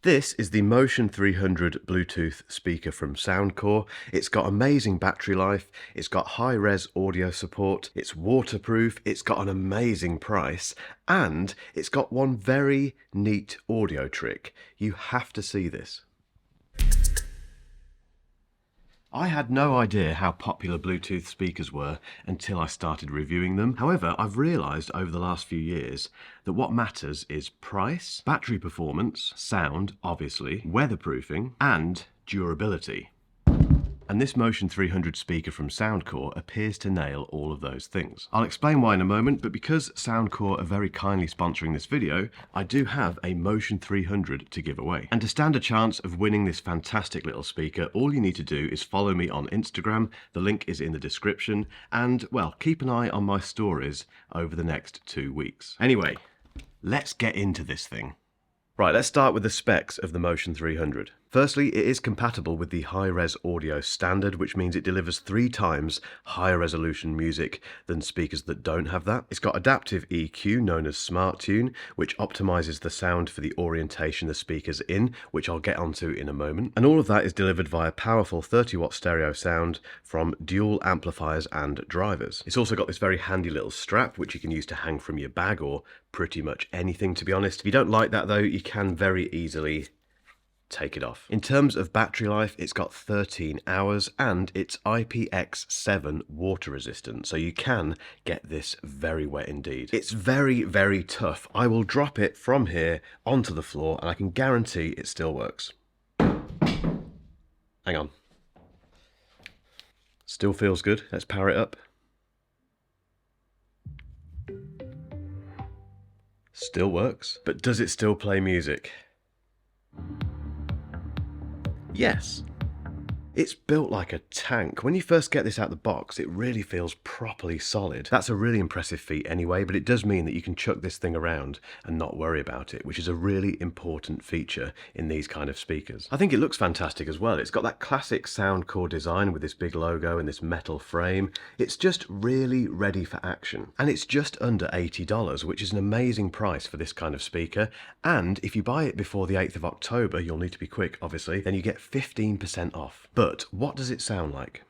This is the Motion 300 Bluetooth speaker from Soundcore. It's got amazing battery life, it's got high-res audio support, it's waterproof, it's got an amazing price, and it's got one very neat audio trick. You have to see this. I had no idea how popular Bluetooth speakers were until I started reviewing them. However, I've realised over the last few years that what matters is price, battery performance, sound, obviously, weatherproofing, and durability. And this Motion 300 speaker from Soundcore appears to nail all of those things. I'll explain why in a moment, but because Soundcore are very kindly sponsoring this video, I do have a Motion 300 to give away. And to stand a chance of winning this fantastic little speaker, all you need to do is follow me on Instagram, the link is in the description, and, well, keep an eye on my stories over the next 2 weeks. Anyway, let's get into this thing. Right, let's start with the specs of the Motion 300. Firstly, it is compatible with the high-res audio standard, which means it delivers 3 times higher resolution music than speakers that don't have that. It's got adaptive EQ, known as Smart Tune, which optimizes the sound for the orientation the speaker's in, which I'll get onto in a moment. And all of that is delivered via powerful 30-watt stereo sound from dual amplifiers and drivers. It's also got this very handy little strap, which you can use to hang from your bag or pretty much anything, to be honest. If you don't like that, though, you can very easily take it off. In terms of battery life, it's got 13 hours and it's IPX7 water resistant, so you can get this very wet indeed. It's very, very tough. I will drop it from here onto the floor and I can guarantee it still works. Hang on. Still feels good. Let's power it up. Still works. But does it still play music? Yes. It's built like a tank. When you first get this out the box, it really feels properly solid. That's a really impressive feat anyway, but it does mean that you can chuck this thing around and not worry about it, which is a really important feature in these kind of speakers. I think it looks fantastic as well. It's got that classic Soundcore design with this big logo and this metal frame. It's just really ready for action. And it's just under $80, which is an amazing price for this kind of speaker. And if you buy it before the 8th of October, you'll need to be quick, obviously, then you get 15% off. But what does it sound like?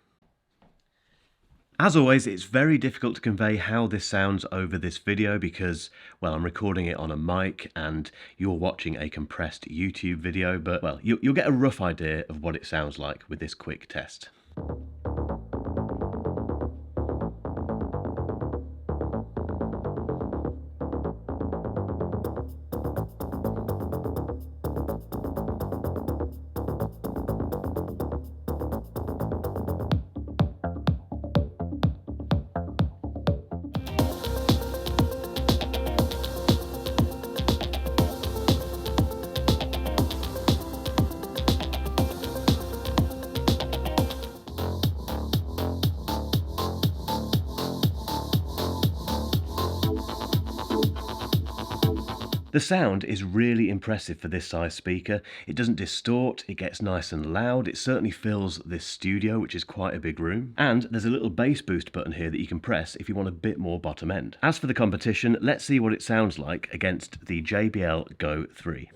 As always, it's very difficult to convey how this sounds over this video because, well, I'm recording it on a mic and you're watching a compressed YouTube video, but, well, you'll get a rough idea of what it sounds like with this quick test. The sound is really impressive for this size speaker. It doesn't distort, it gets nice and loud, it certainly fills this studio, which is quite a big room. And there's a little bass boost button here that you can press if you want a bit more bottom end. As for the competition, let's see what it sounds like against the JBL Go 3.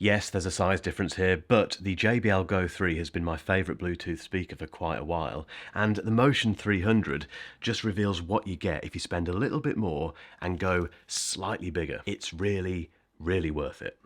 Yes, there's a size difference here, but the JBL Go 3 has been my favourite Bluetooth speaker for quite a while, and the Motion 300 just reveals what you get if you spend a little bit more and go slightly bigger. It's really, really worth it.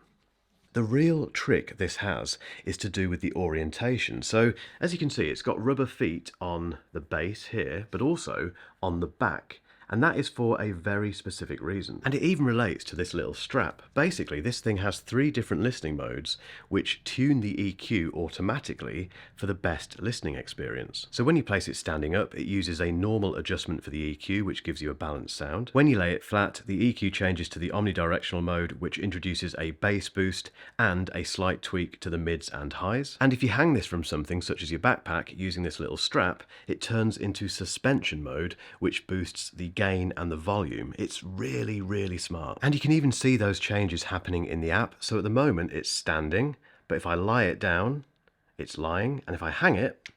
The real trick this has is to do with the orientation. So, as you can see, it's got rubber feet on the base here, but also on the back. And that is for a very specific reason. And it even relates to this little strap. Basically, this thing has 3 different listening modes, which tune the EQ automatically for the best listening experience. So when you place it standing up, it uses a normal adjustment for the EQ, which gives you a balanced sound. When you lay it flat, the EQ changes to the omnidirectional mode, which introduces a bass boost and a slight tweak to the mids and highs. And if you hang this from something such as your backpack using this little strap, it turns into suspension mode, which boosts the gain and the volume, it's really, really smart. And you can even see those changes happening in the app. So at the moment it's standing, but if I lie it down, it's lying, and if I hang it,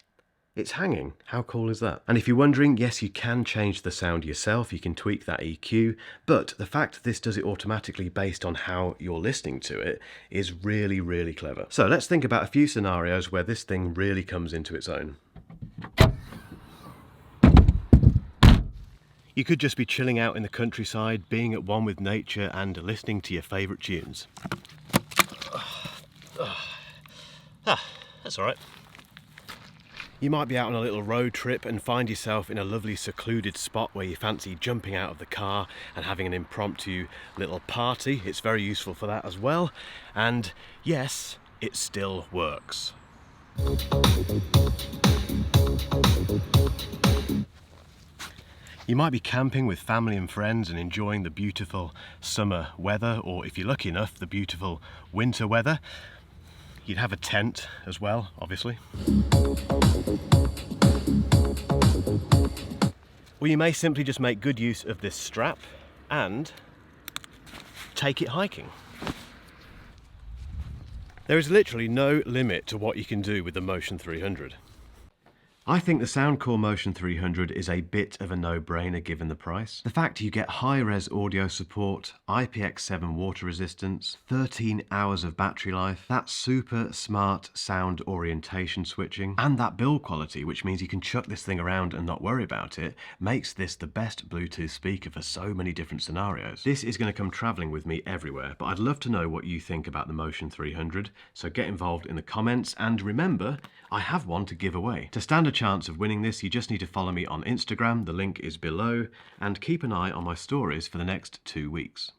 it's hanging. How cool is that? And if you're wondering, yes, you can change the sound yourself. You can tweak that EQ, but the fact this does it automatically based on how you're listening to it is really, really clever. So let's think about a few scenarios where this thing really comes into its own. You could just be chilling out in the countryside, being at one with nature and listening to your favourite tunes. That's all right. You might be out on a little road trip and find yourself in a lovely secluded spot where you fancy jumping out of the car and having an impromptu little party. It's very useful for that as well. And yes, it still works. You might be camping with family and friends and enjoying the beautiful summer weather, or if you're lucky enough, the beautiful winter weather. You'd have a tent as well, obviously. Or you may simply just make good use of this strap and take it hiking. There is literally no limit to what you can do with the Motion 300. I think the Soundcore Motion 300 is a bit of a no-brainer given the price. The fact you get high-res audio support, IPX7 water resistance, 13 hours of battery life, that super smart sound orientation switching, and that build quality, which means you can chuck this thing around and not worry about it, makes this the best Bluetooth speaker for so many different scenarios. This is going to come traveling with me everywhere, but I'd love to know what you think about the Motion 300, so get involved in the comments, and remember, I have one to give away. To stand a chance of winning this, you just need to follow me on Instagram, the link is below, and keep an eye on my stories for the next 2 weeks.